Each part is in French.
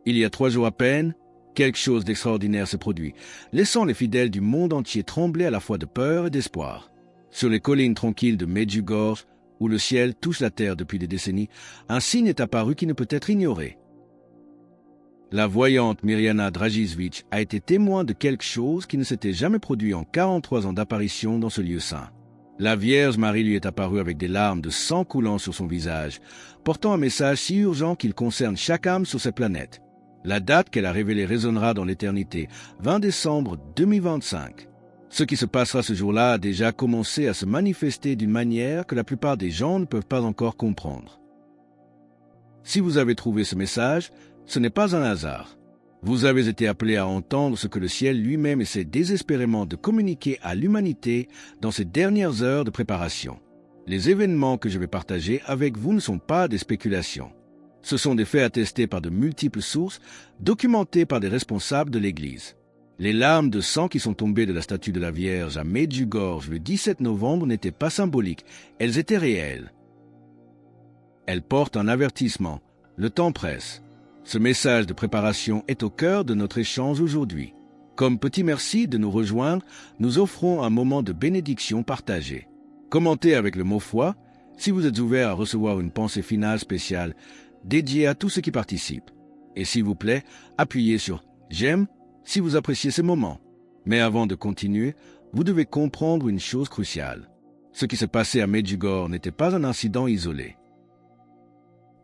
Il y a 3 jours à peine, quelque chose d'extraordinaire se produit, laissant les fidèles du monde entier trembler à la fois de peur et d'espoir. Sur les collines tranquilles de Medjugorje, où le ciel touche la terre depuis des décennies, un signe est apparu qui ne peut être ignoré. La voyante Mirjana Dragicevic a été témoin de quelque chose qui ne s'était jamais produit en 43 ans d'apparition dans ce lieu saint. La Vierge Marie lui est apparue avec des larmes de sang coulant sur son visage, portant un message si urgent qu'il concerne chaque âme sur cette planète. La date qu'elle a révélée résonnera dans l'éternité, 20 décembre 2025. Ce qui se passera ce jour-là a déjà commencé à se manifester d'une manière que la plupart des gens ne peuvent pas encore comprendre. Si vous avez trouvé ce message, ce n'est pas un hasard. Vous avez été appelé à entendre ce que le ciel lui-même essaie désespérément de communiquer à l'humanité dans ces dernières heures de préparation. Les événements que je vais partager avec vous ne sont pas des spéculations. Ce sont des faits attestés par de multiples sources, documentés par des responsables de l'Église. Les larmes de sang qui sont tombées de la statue de la Vierge à Medjugorje le 17 novembre n'étaient pas symboliques, elles étaient réelles. Elles portent un avertissement. Le temps presse. Ce message de préparation est au cœur de notre échange aujourd'hui. Comme petit merci de nous rejoindre, nous offrons un moment de bénédiction partagée. Commentez avec le mot foi si vous êtes ouvert à recevoir une pensée finale spéciale dédiée à tous ceux qui participent. Et s'il vous plaît, appuyez sur « J'aime » si vous appréciez ces moments. Mais avant de continuer, vous devez comprendre une chose cruciale. Ce qui s'est passé à Medjugorje n'était pas un incident isolé.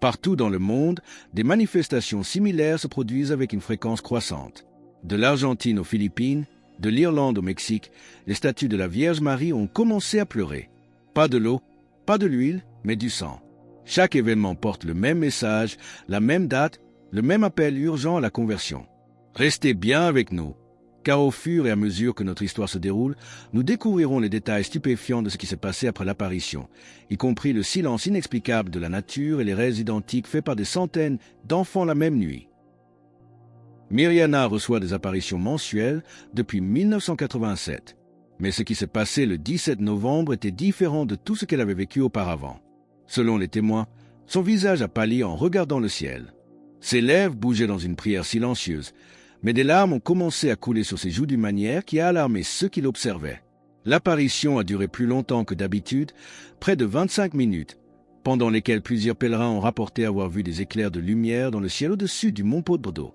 Partout dans le monde, des manifestations similaires se produisent avec une fréquence croissante. De l'Argentine aux Philippines, de l'Irlande au Mexique, les statues de la Vierge Marie ont commencé à pleurer. Pas de l'eau, pas de l'huile, mais du sang. Chaque événement porte le même message, la même date, le même appel urgent à la conversion. Restez bien avec nous, car au fur et à mesure que notre histoire se déroule, nous découvrirons les détails stupéfiants de ce qui s'est passé après l'apparition, y compris le silence inexplicable de la nature et les rêves identiques faits par des centaines d'enfants la même nuit. Mirjana reçoit des apparitions mensuelles depuis 1987, mais ce qui s'est passé le 17 novembre était différent de tout ce qu'elle avait vécu auparavant. Selon les témoins, son visage a pâli en regardant le ciel. Ses lèvres bougeaient dans une prière silencieuse, mais des larmes ont commencé à couler sur ses joues d'une manière qui a alarmé ceux qui l'observaient. L'apparition a duré plus longtemps que d'habitude, près de 25 minutes, pendant lesquelles plusieurs pèlerins ont rapporté avoir vu des éclairs de lumière dans le ciel au-dessus du mont Podbrdo.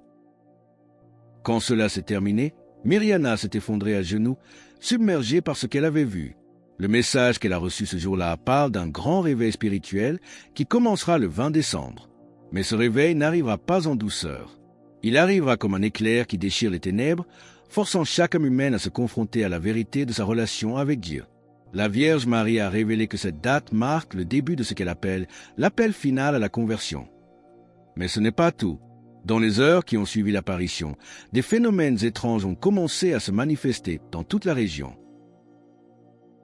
Quand cela s'est terminé, Mirjana s'est effondrée à genoux, submergée par ce qu'elle avait vu. Le message qu'elle a reçu ce jour-là parle d'un grand réveil spirituel qui commencera le 20 décembre. Mais ce réveil n'arrivera pas en douceur. Il arrivera comme un éclair qui déchire les ténèbres, forçant chaque âme humaine à se confronter à la vérité de sa relation avec Dieu. La Vierge Marie a révélé que cette date marque le début de ce qu'elle appelle l'appel final à la conversion. Mais ce n'est pas tout. Dans les heures qui ont suivi l'apparition, des phénomènes étranges ont commencé à se manifester dans toute la région.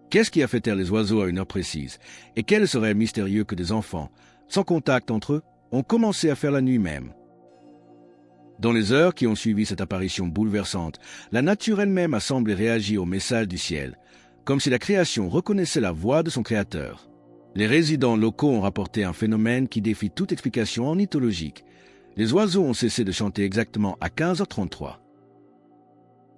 Qu'est-ce qui a fait taire les oiseaux à une heure précise? Et quel serait mystérieux que des enfants, sans contact entre eux, ont commencé à faire la nuit même? Dans les heures qui ont suivi cette apparition bouleversante, la nature elle-même a semblé réagir au message du ciel, comme si la création reconnaissait la voix de son créateur. Les résidents locaux ont rapporté un phénomène qui défie toute explication ornithologique. Les oiseaux ont cessé de chanter exactement à 15h33.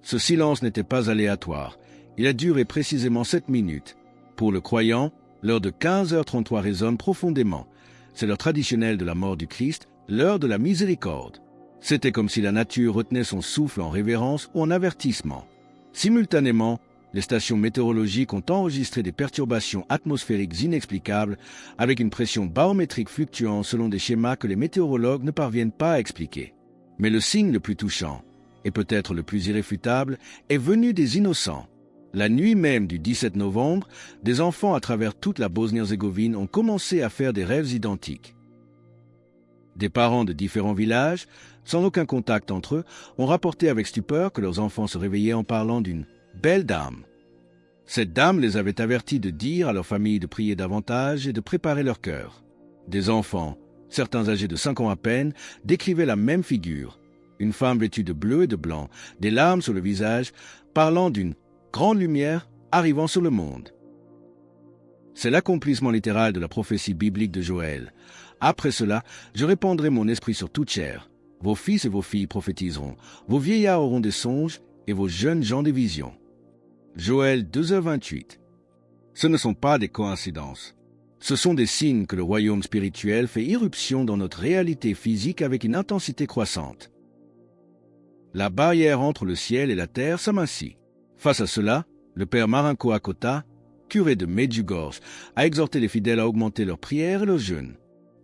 Ce silence n'était pas aléatoire. Il a duré précisément 7 minutes. Pour le croyant, l'heure de 15h33 résonne profondément. C'est l'heure traditionnelle de la mort du Christ, l'heure de la miséricorde. C'était comme si la nature retenait son souffle en révérence ou en avertissement. Simultanément, les stations météorologiques ont enregistré des perturbations atmosphériques inexplicables avec une pression barométrique fluctuant selon des schémas que les météorologues ne parviennent pas à expliquer. Mais le signe le plus touchant, et peut-être le plus irréfutable, est venu des innocents. La nuit même du 17 novembre, des enfants à travers toute la Bosnie-Herzégovine ont commencé à faire des rêves identiques. Des parents de différents villages, sans aucun contact entre eux, ont rapporté avec stupeur que leurs enfants se réveillaient en parlant d'une belle dame. Cette dame les avait avertis de dire à leur famille de prier davantage et de préparer leur cœur. Des enfants, certains âgés de 5 ans à peine, décrivaient la même figure. Une femme vêtue de bleu et de blanc, des larmes sur le visage, parlant d'une grande lumière arrivant sur le monde. C'est l'accomplissement littéral de la prophétie biblique de Joël. Après cela, je répandrai mon esprit sur toute chair. Vos fils et vos filles prophétiseront, vos vieillards auront des songes et vos jeunes gens des visions. Joël 2h28. Ce ne sont pas des coïncidences. Ce sont des signes que le royaume spirituel fait irruption dans notre réalité physique avec une intensité croissante. La barrière entre le ciel et la terre s'amincit. Face à cela, le père Marinko Akota, curé de Medjugorje, a exhorté les fidèles à augmenter leurs prières et leurs jeûnes.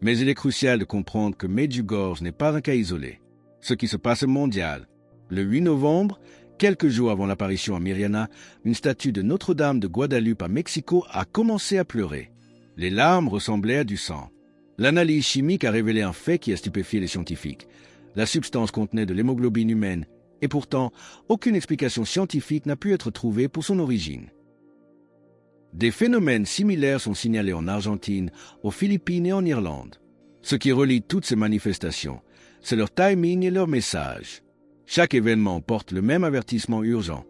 Mais il est crucial de comprendre que Medjugorje n'est pas un cas isolé. Ce qui se passe est mondial. Le 8 novembre, quelques jours avant l'apparition à Miriana, une statue de Notre-Dame de Guadalupe à Mexico a commencé à pleurer. Les larmes ressemblaient à du sang. L'analyse chimique a révélé un fait qui a stupéfié les scientifiques. La substance contenait de l'hémoglobine humaine, et pourtant, aucune explication scientifique n'a pu être trouvée pour son origine. Des phénomènes similaires sont signalés en Argentine, aux Philippines et en Irlande. Ce qui relie toutes ces manifestations, c'est leur timing et leur message. Chaque événement porte le même avertissement urgent.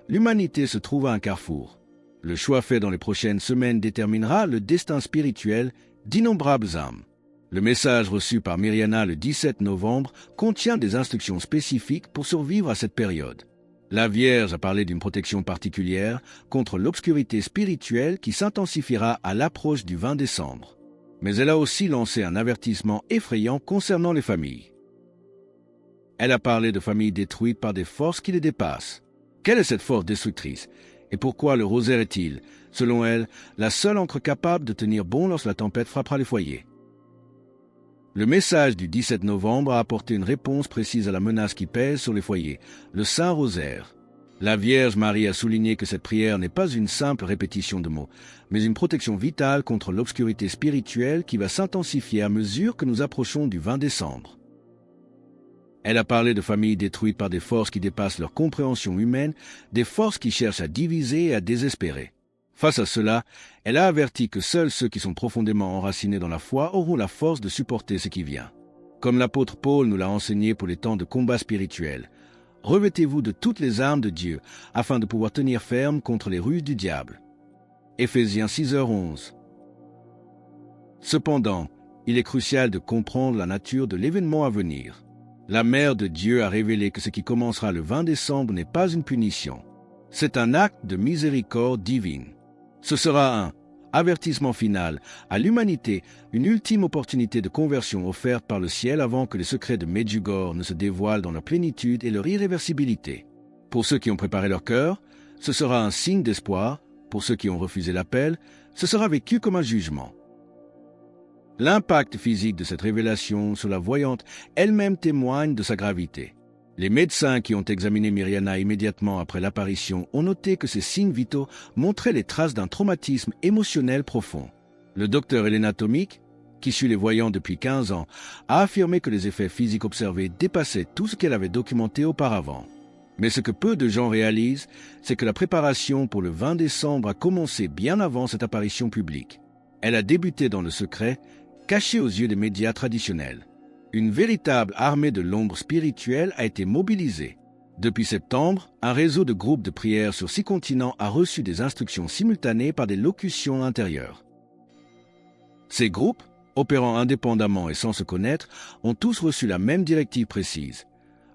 L'humanité se trouve à un carrefour. Le choix fait dans les prochaines semaines déterminera le destin spirituel d'innombrables âmes. Le message reçu par Miriana le 17 novembre contient des instructions spécifiques pour survivre à cette période. La Vierge a parlé d'une protection particulière contre l'obscurité spirituelle qui s'intensifiera à l'approche du 20 décembre. Mais elle a aussi lancé un avertissement effrayant concernant les familles. Elle a parlé de familles détruites par des forces qui les dépassent. Quelle est cette force destructrice? Et pourquoi le rosaire est-il, selon elle, la seule encre capable de tenir bon lorsque la tempête frappera les foyers? Le message du 17 novembre a apporté une réponse précise à la menace qui pèse sur les foyers, le Saint Rosaire. La Vierge Marie a souligné que cette prière n'est pas une simple répétition de mots, mais une protection vitale contre l'obscurité spirituelle qui va s'intensifier à mesure que nous approchons du 20 décembre. Elle a parlé de familles détruites par des forces qui dépassent leur compréhension humaine, des forces qui cherchent à diviser et à désespérer. Face à cela, elle a averti que seuls ceux qui sont profondément enracinés dans la foi auront la force de supporter ce qui vient. Comme l'apôtre Paul nous l'a enseigné pour les temps de combat spirituel, revêtez-vous de toutes les armes de Dieu afin de pouvoir tenir ferme contre les ruses du diable. Éphésiens 6h11. Cependant, il est crucial de comprendre la nature de l'événement à venir. La Mère de Dieu a révélé que ce qui commencera le 20 décembre n'est pas une punition. C'est un acte de miséricorde divine. Ce sera un avertissement final à l'humanité, une ultime opportunité de conversion offerte par le ciel avant que les secrets de Medjugorje ne se dévoilent dans leur plénitude et leur irréversibilité. Pour ceux qui ont préparé leur cœur, ce sera un signe d'espoir. Pour ceux qui ont refusé l'appel, ce sera vécu comme un jugement. L'impact physique de cette révélation sur la voyante elle-même témoigne de sa gravité. Les médecins qui ont examiné Miriana immédiatement après l'apparition ont noté que ces signes vitaux montraient les traces d'un traumatisme émotionnel profond. Le docteur Elena Tomic, qui suit les voyants depuis 15 ans, a affirmé que les effets physiques observés dépassaient tout ce qu'elle avait documenté auparavant. Mais ce que peu de gens réalisent, c'est que la préparation pour le 20 décembre a commencé bien avant cette apparition publique. Elle a débuté dans le secret, cachée aux yeux des médias traditionnels. Une véritable armée de l'ombre spirituelle a été mobilisée. Depuis septembre, un réseau de groupes de prière sur 6 continents a reçu des instructions simultanées par des locutions intérieures. Ces groupes, opérant indépendamment et sans se connaître, ont tous reçu la même directive précise: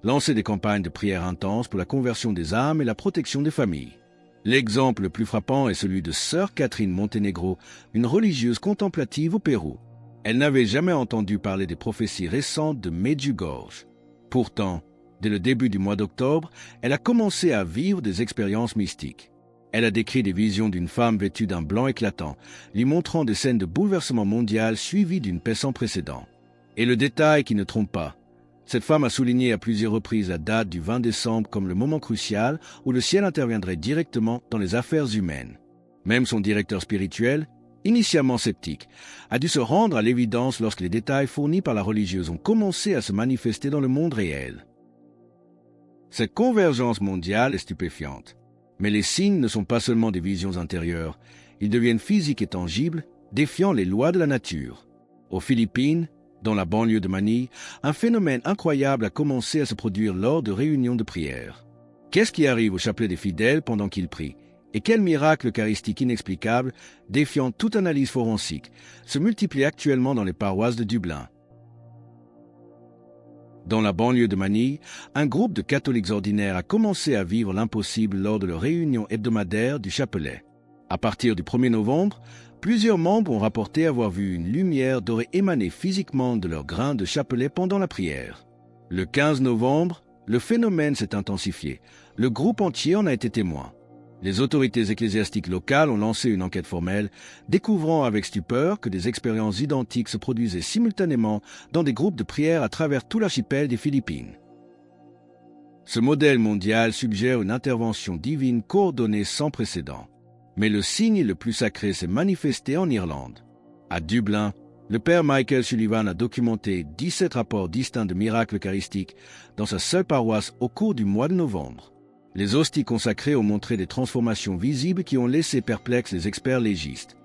lancer des campagnes de prière intenses pour la conversion des âmes et la protection des familles. L'exemple le plus frappant est celui de Sœur Catherine Montenegro, une religieuse contemplative au Pérou. Elle n'avait jamais entendu parler des prophéties récentes de Medjugorje. Pourtant, dès le début du mois d'octobre, elle a commencé à vivre des expériences mystiques. Elle a décrit des visions d'une femme vêtue d'un blanc éclatant, lui montrant des scènes de bouleversement mondial suivies d'une paix sans précédent. Et le détail qui ne trompe pas, cette femme a souligné à plusieurs reprises la date du 20 décembre comme le moment crucial où le ciel interviendrait directement dans les affaires humaines. Même son directeur spirituel, initialement sceptique, a dû se rendre à l'évidence lorsque les détails fournis par la religieuse ont commencé à se manifester dans le monde réel. Cette convergence mondiale est stupéfiante. Mais les signes ne sont pas seulement des visions intérieures, ils deviennent physiques et tangibles, défiant les lois de la nature. Aux Philippines, dans la banlieue de Manille, un phénomène incroyable a commencé à se produire lors de réunions de prière. Qu'est-ce qui arrive au chapelet des fidèles pendant qu'ils prient? Et quel miracle eucharistique inexplicable, défiant toute analyse forensique, se multiplie actuellement dans les paroisses de Dublin. Dans la banlieue de Manille, un groupe de catholiques ordinaires a commencé à vivre l'impossible lors de leur réunion hebdomadaire du chapelet. À partir du 1er novembre, plusieurs membres ont rapporté avoir vu une lumière dorée émaner physiquement de leur grain de chapelet pendant la prière. Le 15 novembre, le phénomène s'est intensifié. Le groupe entier en a été témoin. Les autorités ecclésiastiques locales ont lancé une enquête formelle, découvrant avec stupeur que des expériences identiques se produisaient simultanément dans des groupes de prière à travers tout l'archipel des Philippines. Ce modèle mondial suggère une intervention divine coordonnée sans précédent. Mais le signe le plus sacré s'est manifesté en Irlande. À Dublin, le père Michael Sullivan a documenté 17 rapports distincts de miracles eucharistiques dans sa seule paroisse au cours du mois de novembre. Les hosties consacrées ont montré des transformations visibles qui ont laissé perplexes les experts légistes.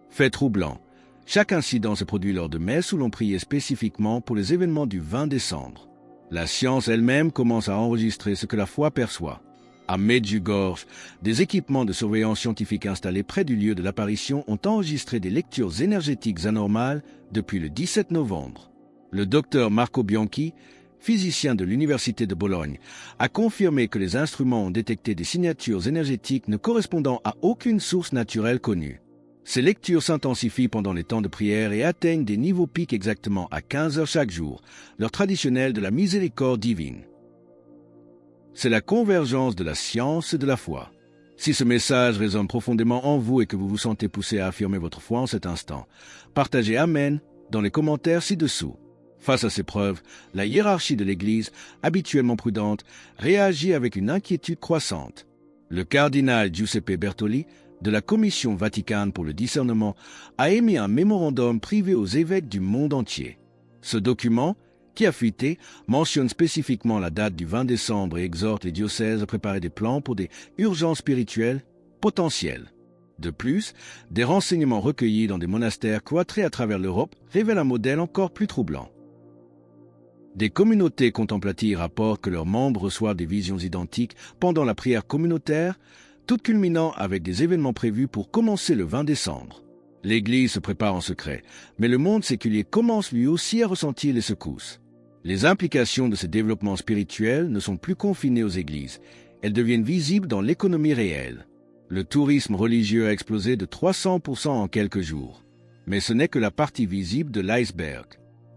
Fait troublant. Chaque incident se produit lors de messes où l'on priait spécifiquement pour les événements du 20 décembre. La science elle-même commence à enregistrer ce que la foi perçoit. À Medjugorje, des équipements de surveillance scientifique installés près du lieu de l'apparition ont enregistré des lectures énergétiques anormales depuis le 17 novembre. Le docteur Marco Bianchi, physicien de l'Université de Bologne, a confirmé que les instruments ont détecté des signatures énergétiques ne correspondant à aucune source naturelle connue. Ces lectures s'intensifient pendant les temps de prière et atteignent des niveaux pics exactement à 15 heures chaque jour, l'heure traditionnelle de la miséricorde divine. C'est la convergence de la science et de la foi. Si ce message résonne profondément en vous et que vous vous sentez poussé à affirmer votre foi en cet instant, partagez Amen dans les commentaires ci-dessous. Face à ces preuves, la hiérarchie de l'Église, habituellement prudente, réagit avec une inquiétude croissante. Le cardinal Giuseppe Bertoli, de la Commission Vaticane pour le discernement, a émis un mémorandum privé aux évêques du monde entier. Ce document, qui a fuité, mentionne spécifiquement la date du 20 décembre et exhorte les diocèses à préparer des plans pour des urgences spirituelles potentielles. De plus, des renseignements recueillis dans des monastères cloîtrés à travers l'Europe révèlent un modèle encore plus troublant. Des communautés contemplatives rapportent que leurs membres reçoivent des visions identiques pendant la prière communautaire, toutes culminant avec des événements prévus pour commencer le 20 décembre. L'Église se prépare en secret, mais le monde séculier commence lui aussi à ressentir les secousses. Les implications de ces développements spirituels ne sont plus confinées aux églises, elles deviennent visibles dans l'économie réelle. Le tourisme religieux a explosé de 300% en quelques jours. Mais ce n'est que la partie visible de l'iceberg.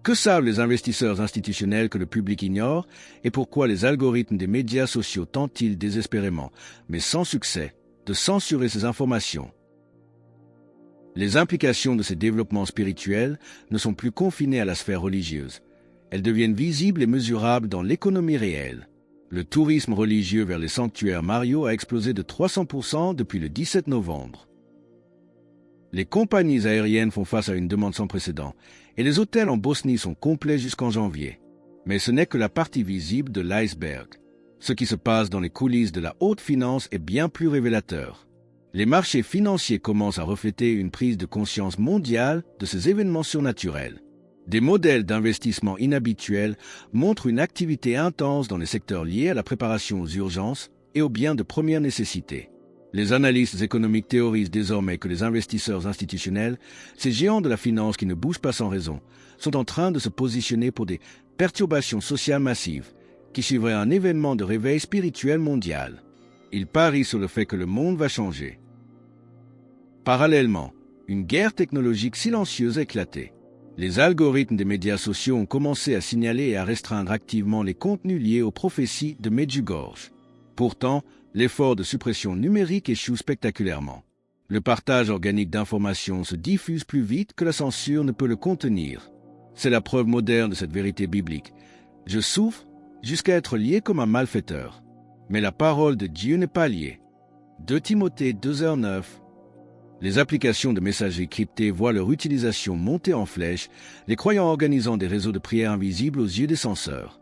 Que savent les investisseurs institutionnels que le public ignore et pourquoi les algorithmes des médias sociaux tentent-ils désespérément, mais sans succès, de censurer ces informations? Les implications de ces développements spirituels ne sont plus confinées à la sphère religieuse. Elles deviennent visibles et mesurables dans l'économie réelle. Le tourisme religieux vers les sanctuaires mariaux a explosé de 300% depuis le 17 novembre. Les compagnies aériennes font face à une demande sans précédent, et les hôtels en Bosnie sont complets jusqu'en janvier. Mais ce n'est que la partie visible de l'iceberg. Ce qui se passe dans les coulisses de la haute finance est bien plus révélateur. Les marchés financiers commencent à refléter une prise de conscience mondiale de ces événements surnaturels. Des modèles d'investissement inhabituels montrent une activité intense dans les secteurs liés à la préparation aux urgences et aux biens de première nécessité. Les analystes économiques théorisent désormais que les investisseurs institutionnels, ces géants de la finance qui ne bougent pas sans raison, sont en train de se positionner pour des perturbations sociales massives qui suivraient un événement de réveil spirituel mondial. Ils parient sur le fait que le monde va changer. Parallèlement, une guerre technologique silencieuse a éclaté. Les algorithmes des médias sociaux ont commencé à signaler et à restreindre activement les contenus liés aux prophéties de Medjugorje. Pourtant, l'effort de suppression numérique échoue spectaculairement. Le partage organique d'informations se diffuse plus vite que la censure ne peut le contenir. C'est la preuve moderne de cette vérité biblique. Je souffre jusqu'à être lié comme un malfaiteur. Mais la parole de Dieu n'est pas liée. 2 Timothée 2h9. Les applications de messagerie cryptée voient leur utilisation monter en flèche, les croyants organisant des réseaux de prière invisibles aux yeux des censeurs.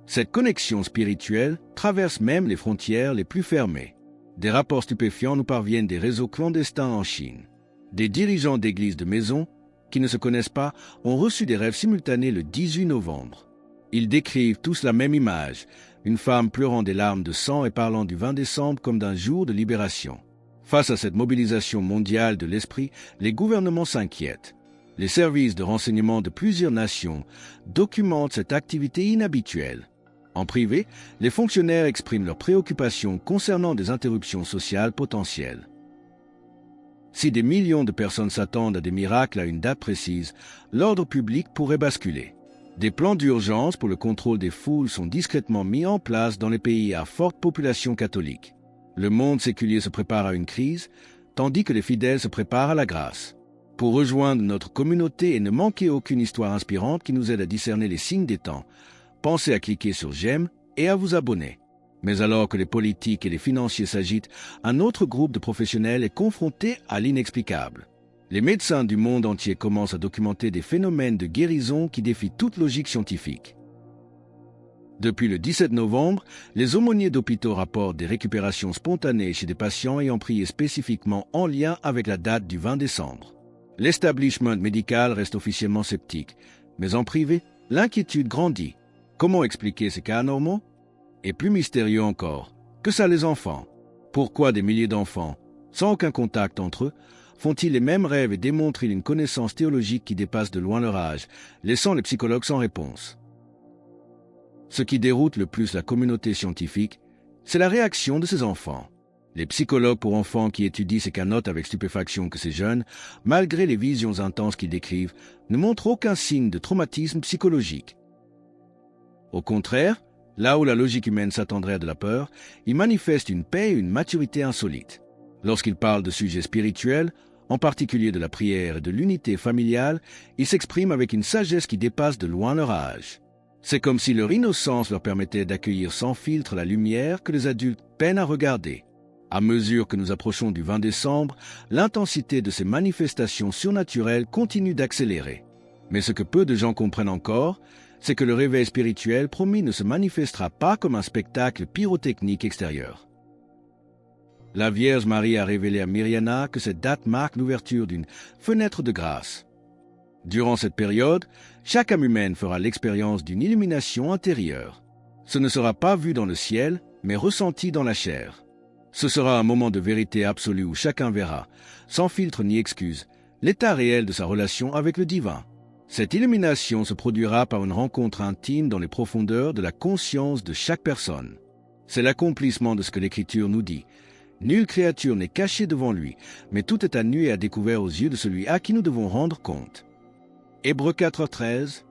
Cette connexion spirituelle traverse même les frontières les plus fermées. Des rapports stupéfiants nous parviennent des réseaux clandestins en Chine. Des dirigeants d'églises de maison, qui ne se connaissent pas, ont reçu des rêves simultanés le 18 novembre. Ils décrivent tous la même image, une femme pleurant des larmes de sang et parlant du 20 décembre comme d'un jour de libération. Face à cette mobilisation mondiale de l'esprit, les gouvernements s'inquiètent. Les services de renseignement de plusieurs nations documentent cette activité inhabituelle. En privé, les fonctionnaires expriment leurs préoccupations concernant des interruptions sociales potentielles. Si des millions de personnes s'attendent à des miracles à une date précise, l'ordre public pourrait basculer. Des plans d'urgence pour le contrôle des foules sont discrètement mis en place dans les pays à forte population catholique. Le monde séculier se prépare à une crise, tandis que les fidèles se préparent à la grâce. Pour rejoindre notre communauté et ne manquer aucune histoire inspirante qui nous aide à discerner les signes des temps, pensez à cliquer sur j'aime et à vous abonner. Mais alors que les politiques et les financiers s'agitent, un autre groupe de professionnels est confronté à l'inexplicable. Les médecins du monde entier commencent à documenter des phénomènes de guérison qui défient toute logique scientifique. Depuis le 17 novembre, les aumôniers d'hôpitaux rapportent des récupérations spontanées chez des patients ayant prié spécifiquement en lien avec la date du 20 décembre. L'establishment médical reste officiellement sceptique, mais en privé, l'inquiétude grandit. Comment expliquer ces cas anormaux? Et plus mystérieux encore, que ça les enfants? Pourquoi des milliers d'enfants, sans aucun contact entre eux, font-ils les mêmes rêves et démontrent-ils une connaissance théologique qui dépasse de loin leur âge, laissant les psychologues sans réponse? Ce qui déroute le plus la communauté scientifique, c'est la réaction de ces enfants. Les psychologues pour enfants qui étudient ces cas notent avec stupéfaction que ces jeunes, malgré les visions intenses qu'ils décrivent, ne montrent aucun signe de traumatisme psychologique. Au contraire, là où la logique humaine s'attendrait à de la peur, ils manifestent une paix et une maturité insolites. Lorsqu'ils parlent de sujets spirituels, en particulier de la prière et de l'unité familiale, ils s'expriment avec une sagesse qui dépasse de loin leur âge. C'est comme si leur innocence leur permettait d'accueillir sans filtre la lumière que les adultes peinent à regarder. À mesure que nous approchons du 20 décembre, l'intensité de ces manifestations surnaturelles continue d'accélérer. Mais ce que peu de gens comprennent encore, c'est que le réveil spirituel promis ne se manifestera pas comme un spectacle pyrotechnique extérieur. La Vierge Marie a révélé à Mirjana que cette date marque l'ouverture d'une fenêtre de grâce. Durant cette période, chaque âme humaine fera l'expérience d'une illumination intérieure. Ce ne sera pas vu dans le ciel, mais ressenti dans la chair. Ce sera un moment de vérité absolue où chacun verra, sans filtre ni excuse, l'état réel de sa relation avec le divin. Cette illumination se produira par une rencontre intime dans les profondeurs de la conscience de chaque personne. C'est l'accomplissement de ce que l'Écriture nous dit. Nulle créature n'est cachée devant lui, mais tout est à nu et à découvert aux yeux de celui à qui nous devons rendre compte. Hébreux 4:13.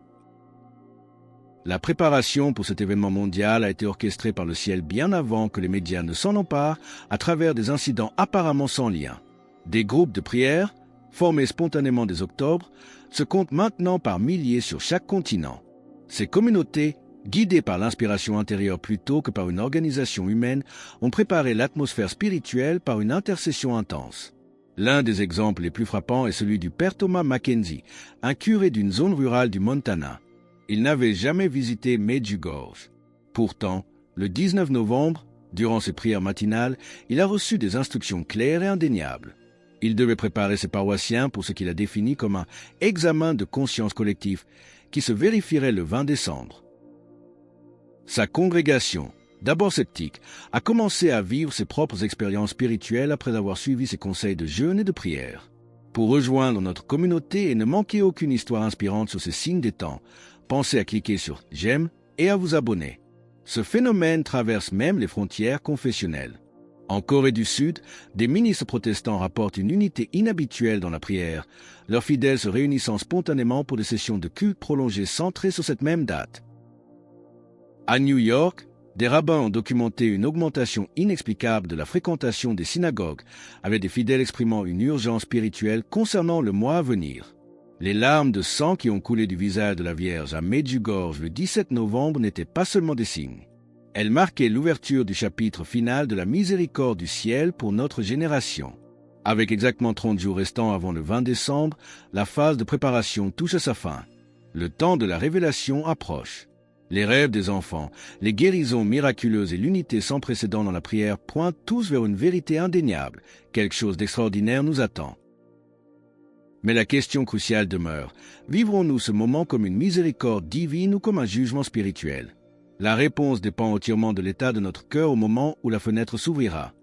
La préparation pour cet événement mondial a été orchestrée par le ciel bien avant que les médias ne s'en emparent à travers des incidents apparemment sans lien. Des groupes de prière, formés spontanément dès octobre, se comptent maintenant par milliers sur chaque continent. Ces communautés, guidées par l'inspiration intérieure plutôt que par une organisation humaine, ont préparé l'atmosphère spirituelle par une intercession intense. L'un des exemples les plus frappants est celui du père Thomas Mackenzie, un curé d'une zone rurale du Montana. Il n'avait jamais visité Medjugorje. Pourtant, le 19 novembre, durant ses prières matinales, il a reçu des instructions claires et indéniables. Il devait préparer ses paroissiens pour ce qu'il a défini comme un examen de conscience collectif qui se vérifierait le 20 décembre. Sa congrégation, d'abord sceptique, a commencé à vivre ses propres expériences spirituelles après avoir suivi ses conseils de jeûne et de prière. Pour rejoindre notre communauté et ne manquer aucune histoire inspirante sur ces signes des temps, pensez à cliquer sur « J'aime » et à vous abonner. Ce phénomène traverse même les frontières confessionnelles. En Corée du Sud, des ministres protestants rapportent une unité inhabituelle dans la prière, leurs fidèles se réunissant spontanément pour des sessions de culte prolongées centrées sur cette même date. À New York, des rabbins ont documenté une augmentation inexplicable de la fréquentation des synagogues, avec des fidèles exprimant une urgence spirituelle concernant le mois à venir. Les larmes de sang qui ont coulé du visage de la Vierge à Medjugorje le 17 novembre n'étaient pas seulement des signes. Elles marquaient l'ouverture du chapitre final de la miséricorde du ciel pour notre génération. Avec exactement 30 jours restants avant le 20 décembre, la phase de préparation touche à sa fin. Le temps de la révélation approche. Les rêves des enfants, les guérisons miraculeuses et l'unité sans précédent dans la prière pointent tous vers une vérité indéniable. Quelque chose d'extraordinaire nous attend. Mais la question cruciale demeure, vivrons-nous ce moment comme une miséricorde divine ou comme un jugement spirituel? La réponse dépend entièrement de l'état de notre cœur au moment où la fenêtre s'ouvrira.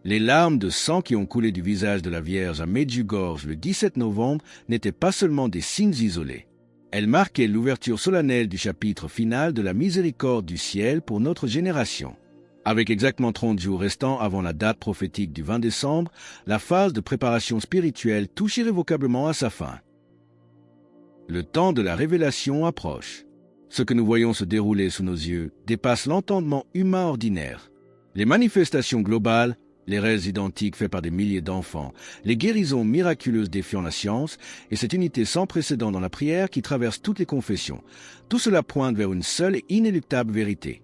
Les larmes de sang qui ont coulé du visage de la Vierge à Medjugorje le 17 novembre n'étaient pas seulement des signes isolés. Elles marquaient l'ouverture solennelle du chapitre final de la miséricorde du ciel pour notre génération. Avec exactement 30 jours restants avant la date prophétique du 20 décembre, la phase de préparation spirituelle touche irrévocablement à sa fin. Le temps de la révélation approche. Ce que nous voyons se dérouler sous nos yeux dépasse l'entendement humain ordinaire. Les manifestations globales, les rêves identiques faits par des milliers d'enfants, les guérisons miraculeuses défiant la science et cette unité sans précédent dans la prière qui traverse toutes les confessions, tout cela pointe vers une seule et inéluctable vérité.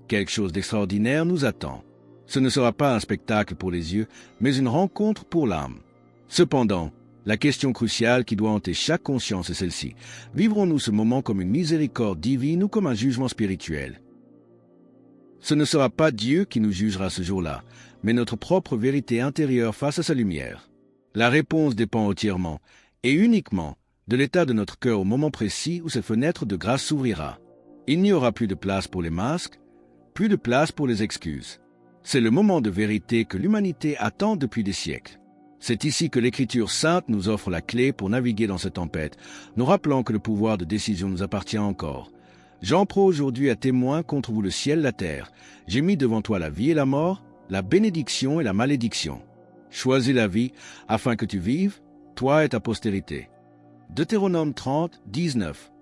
Quelque chose d'extraordinaire nous attend. Ce ne sera pas un spectacle pour les yeux, mais une rencontre pour l'âme. Cependant, la question cruciale qui doit hanter chaque conscience est celle-ci. Vivrons-nous ce moment comme une miséricorde divine ou comme un jugement spirituel? Ce ne sera pas Dieu qui nous jugera ce jour-là, mais notre propre vérité intérieure face à sa lumière. La réponse dépend entièrement, et uniquement, de l'état de notre cœur au moment précis où cette fenêtre de grâce s'ouvrira. Il n'y aura plus de place pour les masques, plus de place pour les excuses. C'est le moment de vérité que l'humanité attend depuis des siècles. C'est ici que l'Écriture sainte nous offre la clé pour naviguer dans cette tempête, nous rappelant que le pouvoir de décision nous appartient encore. J'en prends aujourd'hui à témoin contre vous le ciel et la terre. J'ai mis devant toi la vie et la mort, la bénédiction et la malédiction. Choisis la vie afin que tu vives, toi et ta postérité. Deutéronome 30, 19.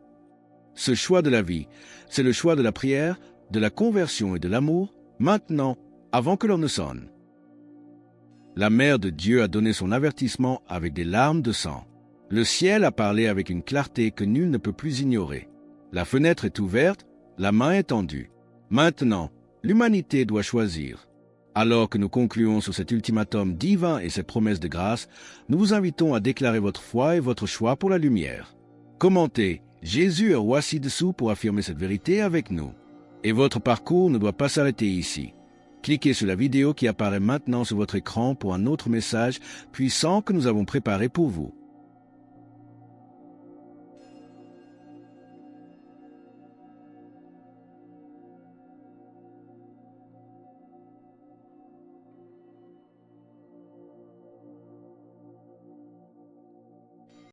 Ce choix de la vie, c'est le choix de la prière, de la conversion et de l'amour, maintenant, avant que l'heure ne sonne. La Mère de Dieu a donné son avertissement avec des larmes de sang. Le ciel a parlé avec une clarté que nul ne peut plus ignorer. La fenêtre est ouverte, la main est tendue. Maintenant, l'humanité doit choisir. Alors que nous concluons sur cet ultimatum divin et ses promesses de grâce, nous vous invitons à déclarer votre foi et votre choix pour la lumière. Commentez « Jésus est roi ci-dessous » pour affirmer cette vérité avec nous. Et votre parcours ne doit pas s'arrêter ici. Cliquez sur la vidéo qui apparaît maintenant sur votre écran pour un autre message puissant que nous avons préparé pour vous.